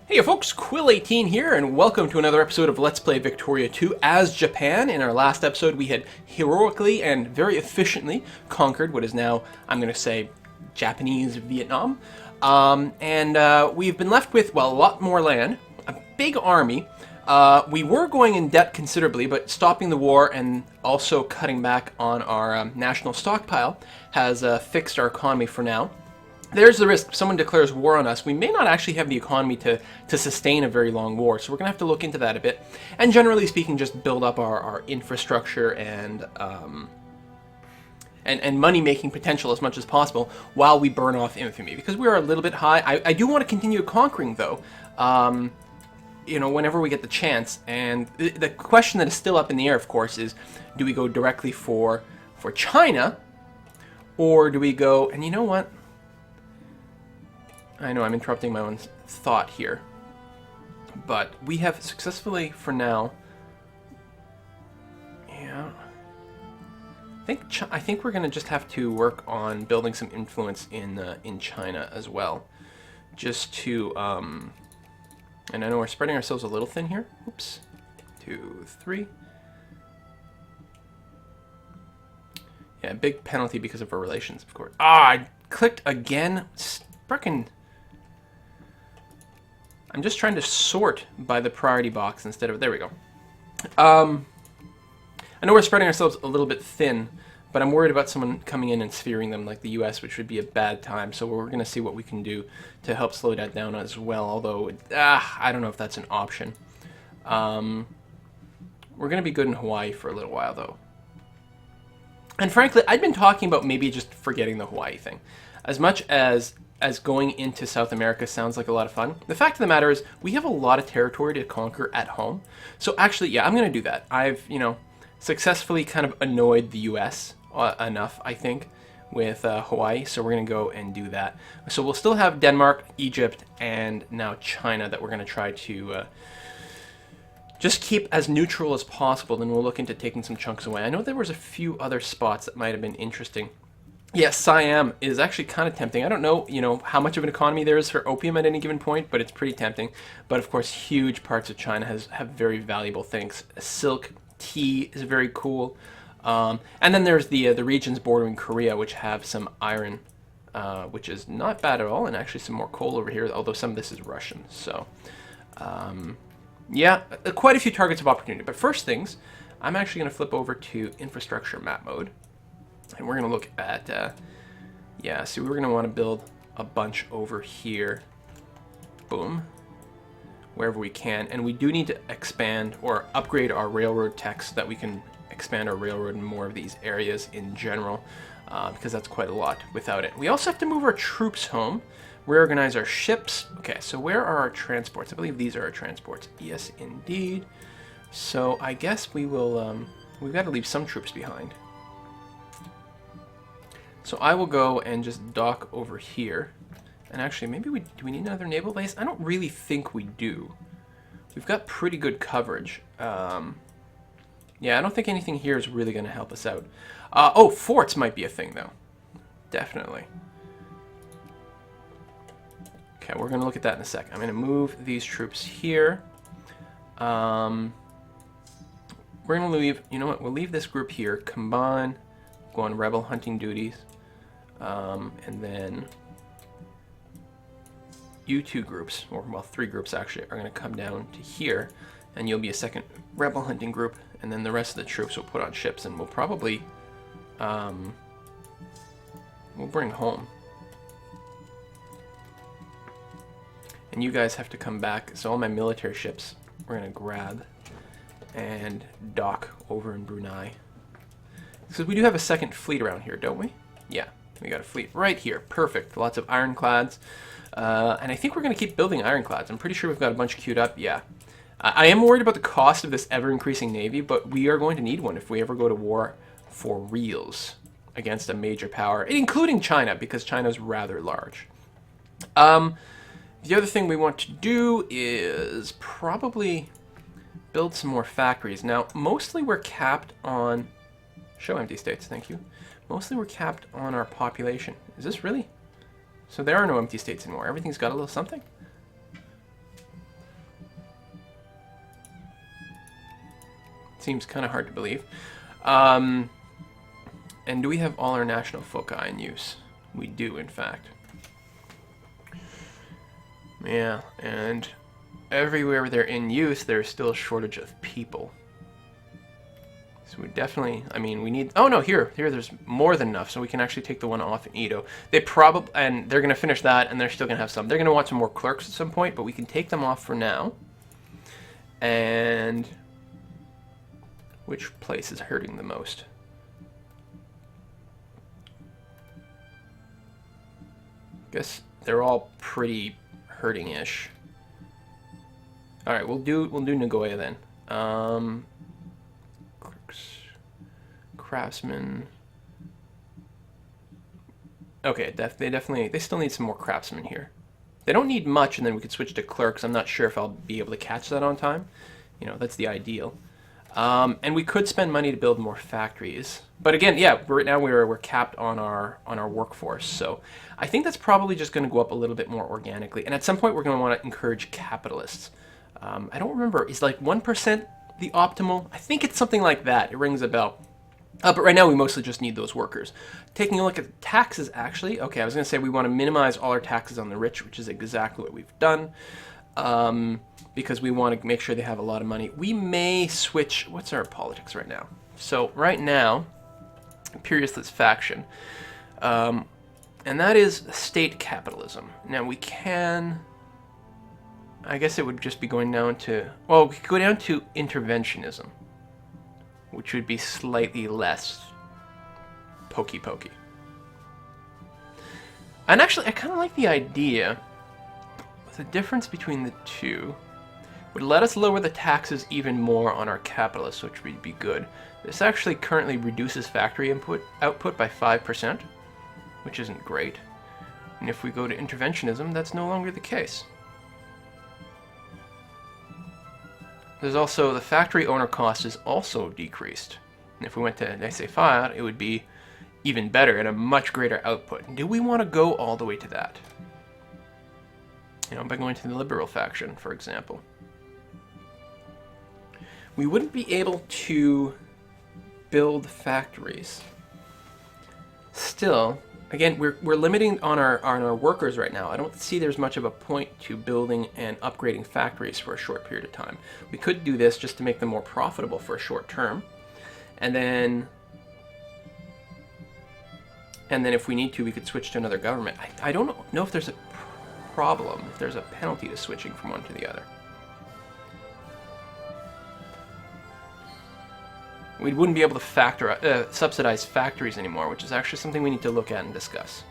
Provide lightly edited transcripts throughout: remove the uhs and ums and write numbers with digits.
Hey folks, Quill18 here, and welcome to another episode of Let's Play Victoria 2 as Japan. In our last episode, we had heroically and very efficiently conquered what is now, I'm going to say, Japanese Vietnam. We've been left with, well, a lot more land, a big army. We were going in debt considerably, but stopping the war and also cutting back on our national stockpile has fixed our economy for now. There's the risk if someone declares war on us, we may not actually have the economy to sustain a very long war, so we're going to have to look into that a bit. And generally speaking, just build up our infrastructure and money-making potential as much as possible while we burn off infamy, because we are a little bit high. I do want to continue conquering, though, whenever we get the chance. And the question that is still up in the air, of course, is do we go directly for China, or do we go, and you know what? I know I'm interrupting my own thought here, but we have successfully, for now, yeah, I think we're going to just have to work on building some influence in China as well, just to, and I know we're spreading ourselves a little thin here. Oops, 2, 3. Yeah, big penalty because of our relations, of course. I clicked again. Frickin'. I'm just trying to sort by the priority box instead of... There we go. I know we're spreading ourselves a little bit thin, but I'm worried about someone coming in and sphering them like the US, which would be a bad time. So we're going to see what we can do to help slow that down as well, although I don't know if that's an option. We're going to be good in Hawaii for a little while, though. And frankly, I'd been talking about maybe just forgetting the Hawaii thing. As much as going into South America sounds like a lot of fun, the fact of the matter is we have a lot of territory to conquer at home. So actually, yeah, I'm going to do that. I've, successfully kind of annoyed the US enough, I think, with Hawaii. So we're going to go and do that. So we'll still have Denmark, Egypt, and now China that we're going to try to just keep as neutral as possible. Then we'll look into taking some chunks away. I know there was a few other spots that might have been interesting. Yeah, Siam is actually kind of tempting. I don't know, how much of an economy there is for opium at any given point, but it's pretty tempting. But of course, huge parts of China have very valuable things. Silk, tea is very cool. And then there's the regions bordering Korea, which have some iron, which is not bad at all, and actually some more coal over here, although some of this is Russian. So, yeah, quite a few targets of opportunity. But first things, I'm actually going to flip over to infrastructure map mode. And we're going to look at, so we're going to want to build a bunch over here. Boom. Wherever we can. And we do need to expand or upgrade our railroad tech so that we can expand our railroad in more of these areas in general, because that's quite a lot without it. We also have to move our troops home, reorganize our ships. Okay, so where are our transports? I believe these are our transports. Yes, indeed. So I guess we will, we've got to leave some troops behind. So I will go and just dock over here. And actually, maybe do we need another naval base? I don't really think we do. We've got pretty good coverage. Yeah, I don't think anything here is really going to help us out. Oh, forts might be a thing, though. Definitely. Okay, we're going to look at that in a sec. I'm going to move these troops here. We're going to leave, you know what, we'll leave this group here. Combine, go on rebel hunting duties. And then you two groups, or well, 3 groups actually, are going to come down to here, and you'll be a second rebel hunting group, and then the rest of the troops will put on ships, and we'll probably, we'll bring home. And you guys have to come back, so all my military ships we're going to grab and dock over in Brunei. Because we do have a second fleet around here, don't we? Yeah. We got a fleet right here. Perfect. Lots of ironclads. And I think we're going to keep building ironclads. I'm pretty sure we've got a bunch queued up. Yeah. I am worried about the cost of this ever-increasing navy, but we are going to need one if we ever go to war for reals against a major power, including China, because China's rather large. The other thing we want to do is probably build some more factories. Now, mostly we're capped on... Show empty states, thank you. Mostly we're capped on our population. Is this really? So there are no empty states anymore. Everything's got a little something? seems kind of hard to believe. And do we have all our national foci in use? We do, in fact. Yeah, and everywhere they're in use, there's still a shortage of people. So we definitely, I mean, we need, oh no, here there's more than enough, so we can actually take the one off in Edo. They probably, and they're going to finish that, and they're still going to have some. They're going to want some more clerks at some point, but we can take them off for now. And which place is hurting the most? Guess they're all pretty hurting-ish. All right, we'll do Nagoya then. Craftsmen. Okay, they still need some more craftsmen here. They don't need much, and then we could switch to clerks. I'm not sure if I'll be able to catch that on time. You know, that's the ideal. And we could spend money to build more factories. But again, yeah, right now we're capped on our workforce. So I think that's probably just going to go up a little bit more organically. And at some point, we're going to want to encourage capitalists. I don't remember. Is like 1% the optimal? I think it's something like that. It rings a bell. But right now, we mostly just need those workers. Taking a look at taxes, actually. Okay, I was going to say we want to minimize all our taxes on the rich, which is exactly what we've done. Because we want to make sure they have a lot of money. We may switch... What's our politics right now? So right now, Imperialist faction. And that is state capitalism. Now we can... I guess it would just be going down to... Well, we could go down to interventionism, which would be slightly less pokey-pokey. And actually, I kind of like the idea. The difference between the two would let us lower the taxes even more on our capitalists, which would be good. This actually currently reduces factory output by 5%, which isn't great. And if we go to interventionism, that's no longer the case. There's also the factory owner cost is also decreased. And if we went to laissez-faire, it would be even better and a much greater output. Do we want to go all the way to that? You know, by going to the liberal faction, for example. We wouldn't be able to build factories. Still, again, we're limiting on our workers right now. I don't see there's much of a point to building and upgrading factories for a short period of time. We could do this just to make them more profitable for a short term. And then if we need to, we could switch to another government. I don't know if there's a problem, if there's a penalty to switching from one to the other. We wouldn't be able to subsidize factories anymore, which is actually something we need to look at and discuss.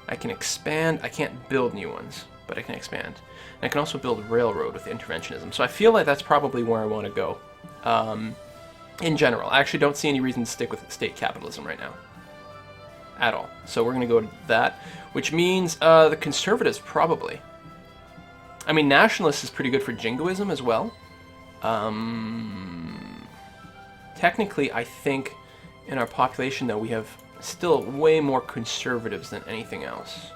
I can expand. I can't build new ones, but I can expand. And I can also build railroad with interventionism. So I feel like that's probably where I want to go. In general, I actually don't see any reason to stick with state capitalism right now. At all. So we're going to go to that, which means the conservatives probably. I mean, nationalists is pretty good for jingoism as well. Technically, I think in our population, though, we have still way more conservatives than anything else.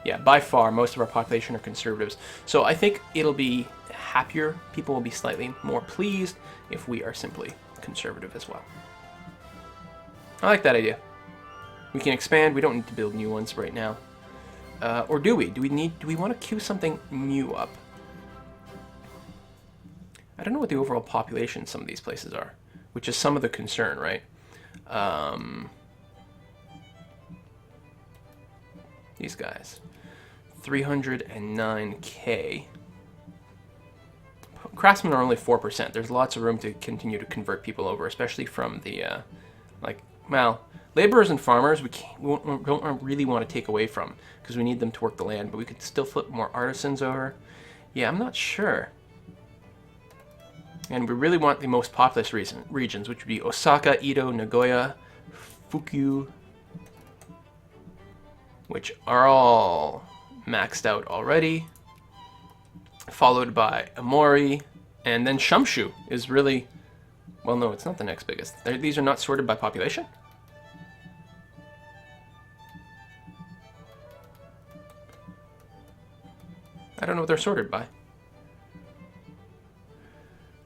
Yeah, by far, most of our population are conservatives. So I think it'll be happier. People will be slightly more pleased if we are simply conservative as well. I like that idea. We can expand. We don't need to build new ones right now. Or do we? Do we want to queue something new up? I don't know what the overall population in some of these places are, which is some of the concern, right? These guys. 309K. Craftsmen are only 4%. There's lots of room to continue to convert people over, especially from the, laborers and farmers we don't really want to take away from because we need them to work the land, but we could still flip more artisans over. Yeah, I'm not sure. And we really want the most populous regions, which would be Osaka, Edo, Nagoya, Fukui, which are all maxed out already, followed by Amori, and then Shumshu is really... Well, no, it's not the next biggest. These are not sorted by population? I don't know what they're sorted by.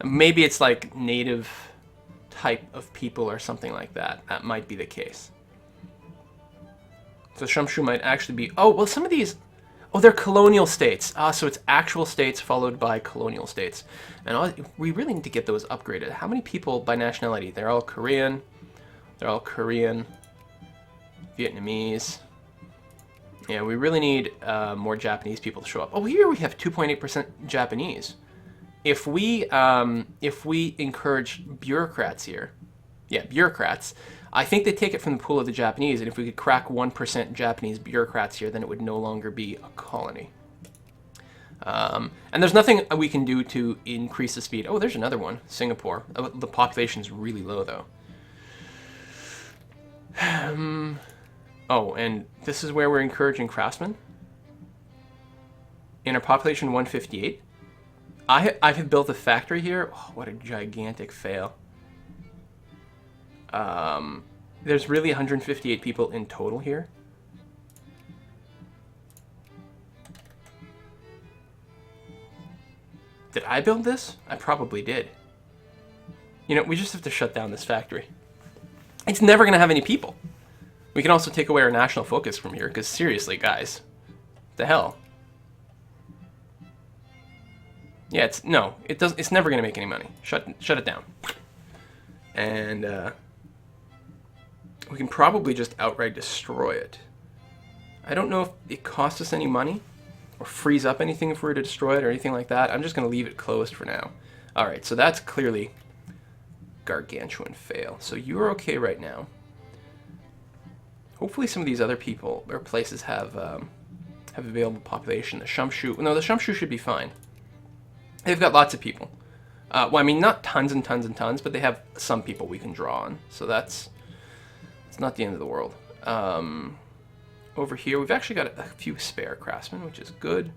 Maybe it's like native type of people or something like that. That might be the case. So Shumshu might actually be... Oh, well, some of these... Oh, they're colonial states. So it's actual states followed by colonial states. And we really need to get those upgraded. How many people by nationality? They're all Korean. They're all Korean. Vietnamese. Yeah, we really need more Japanese people to show up. Oh, here we have 2.8% Japanese. If we encourage bureaucrats here, yeah, bureaucrats, I think they take it from the pool of the Japanese, and if we could crack 1% Japanese bureaucrats here, then it would no longer be a colony. And there's nothing we can do to increase the speed. Oh, there's another one, Singapore. The population's really low, though. Oh, and this is where we're encouraging craftsmen. In our population 158. I have built a factory here. Oh, what a gigantic fail. There's really 158 people in total here. Did I build this? I probably did. You know, we just have to shut down this factory. It's never going to have any people. We can also take away our national focus from here, because seriously, guys, the hell? Yeah, it's never going to make any money. Shut it down. And we can probably just outright destroy it. I don't know if it costs us any money or frees up anything if we were to destroy it or anything like that. I'm just going to leave it closed for now. All right, so that's clearly gargantuan fail. So you're okay right now. Hopefully some of these other people or places have available population. The Shumshu, no, the Shumshu should be fine. They've got lots of people. Well, I mean, not tons and tons and tons, but they have some people we can draw on. So it's not the end of the world. Over here, we've actually got a few spare craftsmen, which is good.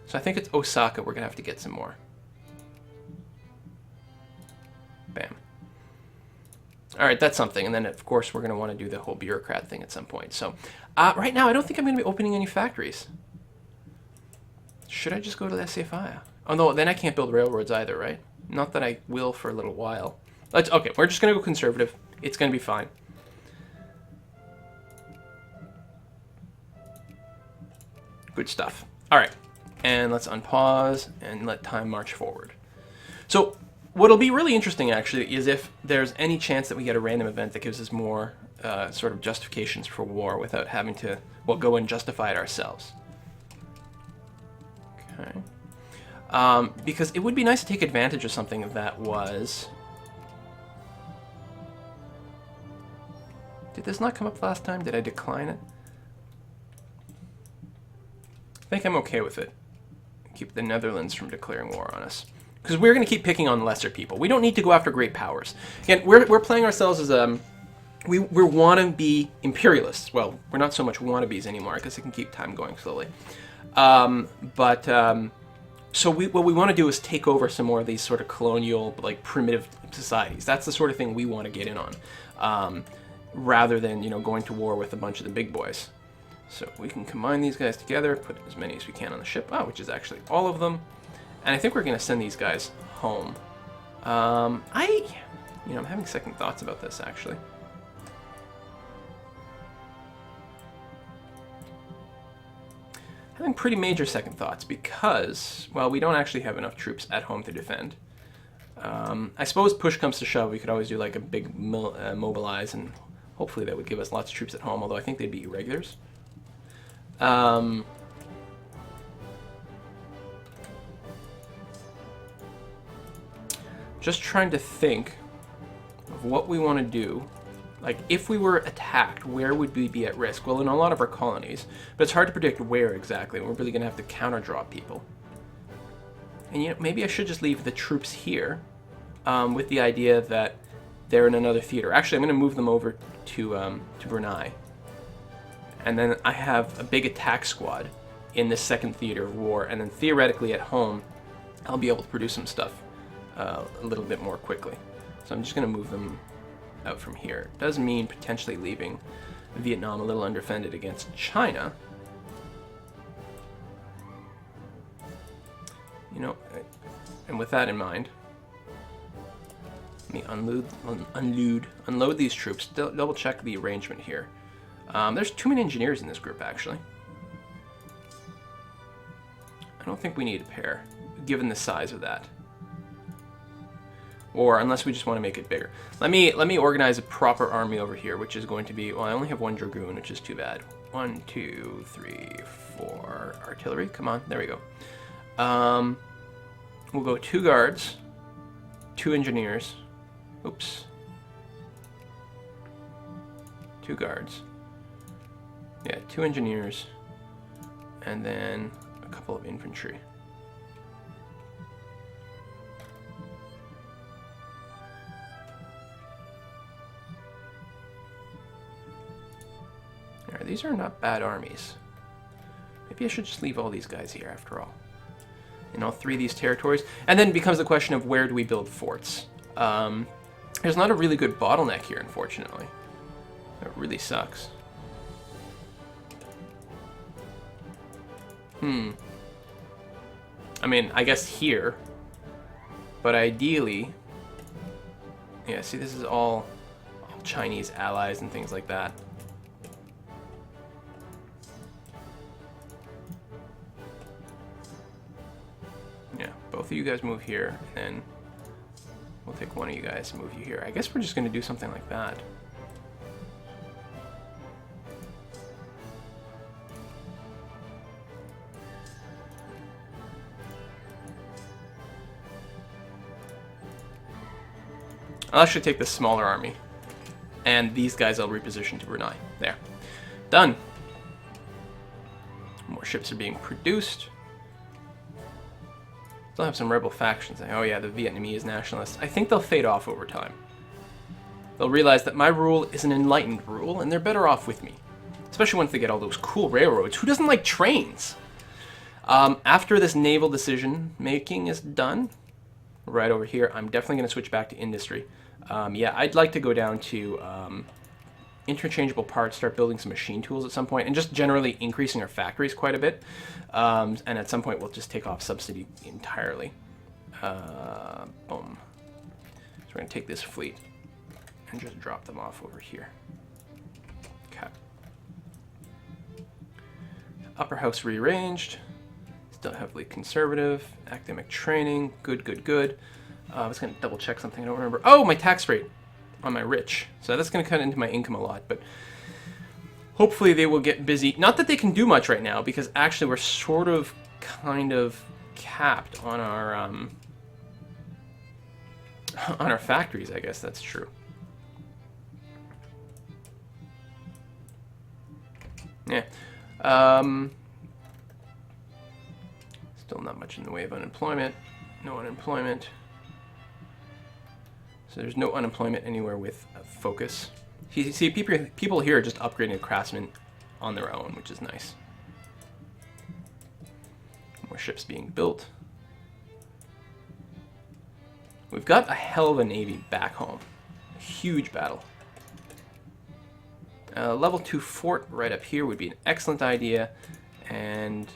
So I think it's Osaka we're going to have to get some more. Bam. All right, that's something. And then, of course, we're going to want to do the whole bureaucrat thing at some point. So right now, I don't think I'm going to be opening any factories. Should I just go to the SAFI? Oh, no, then I can't build railroads either, right? Not that I will for a little while. Okay, we're just going to go conservative. It's going to be fine. Good stuff. All right, and let's unpause and let time march forward. So what'll be really interesting, actually, is if there's any chance that we get a random event that gives us more sort of justifications for war without having to, well, go and justify it ourselves. Okay. Because it would be nice to take advantage of something that was... Did this not come up last time? Did I decline it? I think I'm okay with it. Keep the Netherlands from declaring war on us. Because we're going to keep picking on lesser people. We don't need to go after great powers. Again, we're playing ourselves as we want to be imperialists. Well, we're not so much wannabes anymore because it can keep time going slowly. So what we want to do is take over some more of these sort of colonial, like primitive societies. That's the sort of thing we want to get in on, rather than going to war with a bunch of the big boys. So we can combine these guys together, put as many as we can on the ship, which is actually all of them. And I think we're going to send these guys home. I'm having second thoughts about this, actually. Having pretty major second thoughts because, well, we don't actually have enough troops at home to defend. I suppose push comes to shove, we could always do like a big mobilize, and hopefully that would give us lots of troops at home, although I think they'd be irregulars. Just trying to think of what we want to do. Like, if we were attacked, where would we be at risk? Well, in a lot of our colonies, but it's hard to predict where exactly. We're really going to have to counter-draw people. And maybe I should just leave the troops here with the idea that they're in another theater. Actually, I'm going to move them over to Brunei. And then I have a big attack squad in this second theater of war, and then theoretically at home, I'll be able to produce some stuff a little bit more quickly. So I'm just going to move them out from here. It does mean potentially leaving Vietnam a little undefended against China. And with that in mind, me unload these troops. Double check the arrangement here. There's too many engineers in this group, actually. I don't think we need a pair, given the size of that. Or unless we just want to make it bigger. Let me organize a proper army over here, which is going to be, well, I only have 1 Dragoon, which is too bad. 1, 2, 3, 4 artillery. Come on, there we go. We'll go 2 guards, 2 engineers. Oops. 2 guards. Yeah, 2 engineers, and then a couple of infantry. Alright, these are not bad armies. Maybe I should just leave all these guys here after all. In all 3 of these territories. And then becomes the question of where do we build forts. There's not a really good bottleneck here, unfortunately. It really sucks. I mean, I guess here. But ideally... Yeah, see, this is all Chinese allies and things like that. Yeah, both of you guys move here, and then we'll take one of you guys and move you here. I guess we're just going to do something like that. I'll actually take the smaller army. And these guys I'll reposition to Brunei. There. Done. More ships are being produced. Still have some rebel factions. Oh yeah, the Vietnamese nationalists. I think they'll fade off over time. They'll realize that my rule is an enlightened rule, and they're better off with me. Especially once they get all those cool railroads. Who doesn't like trains? After this naval decision making is done, right over here, I'm definitely going to switch back to industry. Yeah, I'd like to go down to interchangeable parts, start building some machine tools at some point, and just generally increasing our factories quite a bit. And at some point, we'll just take off subsidy entirely. Boom. So we're going to take this fleet and just drop them off over here. Okay. Upper house rearranged. Still heavily conservative. Academic training. Good, good, good. I was going to double check something. I don't remember. Oh, my tax rate on my rich. So that's going to cut into my income a lot. But hopefully they will get busy. Not that they can do much right now, because actually we're sort of kind of capped on our factories. I guess that's true. Yeah. Still not much in the way of unemployment. No unemployment. So there's no unemployment anywhere with focus. You see, people here are just upgrading to craftsmen on their own, which is nice. More ships being built. We've got a hell of a navy back home. A huge battle. Level 2 fort right up here would be an excellent idea. And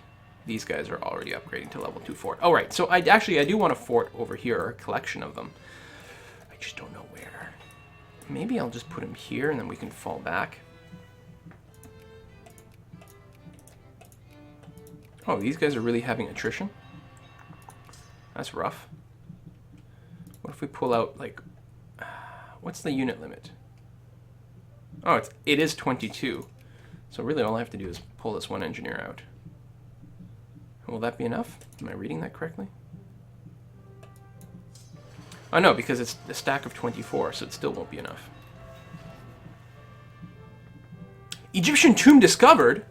these guys are already upgrading to level 2 fort. Oh, right. So I do want a fort over here, or a collection of them. I just don't know where. Maybe I'll just put them here, and then we can fall back. Oh, these guys are really having attrition? That's rough. What if we pull out, like... what's the unit limit? Oh, it is 22. So really all I have to do is pull this one engineer out. Will that be enough? Am I reading that correctly? Oh no, because it's a stack of 24, so it still won't be enough. Egyptian tomb discovered!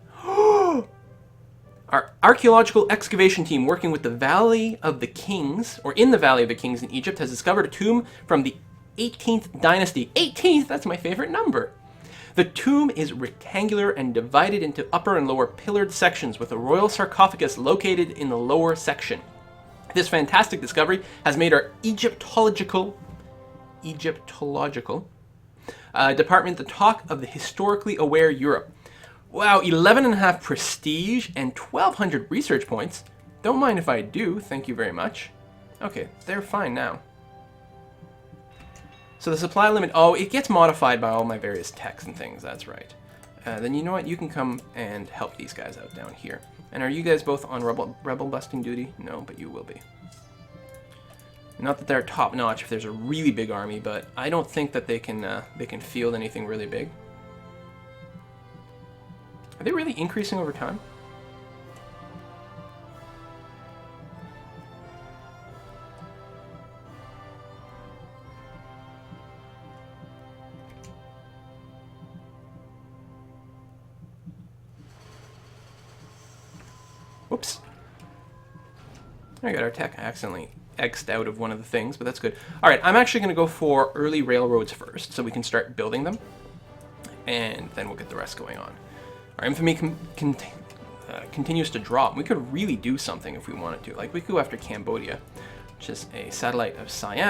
Our archaeological excavation team working with the Valley of the Kings, or in the Valley of the Kings in Egypt, has discovered a tomb from the 18th dynasty. 18th? That's my favorite number. The tomb is rectangular and divided into upper and lower pillared sections, with a royal sarcophagus located in the lower section. This fantastic discovery has made our Egyptological department the talk of the historically aware Europe. Wow, 11.5 prestige and 1,200 research points. Don't mind if I do, thank you very much. Okay, they're fine now. So the supply limit, oh, it gets modified by all my various techs and things, that's right. Then you know what, you can come and help these guys out down here. And are you guys both on rebel busting duty? No, but you will be. Not that they're top notch if there's a really big army, but I don't think that they can field anything really big. Are they really increasing over time? Whoops. I got our tech. I accidentally X'd out of one of the things, but that's good. All right, I'm actually going to go for early railroads first, so we can start building them, and then we'll get the rest going on. Our infamy continues to drop. We could really do something if we wanted to. Like, we could go after Cambodia, which is a satellite of Siam.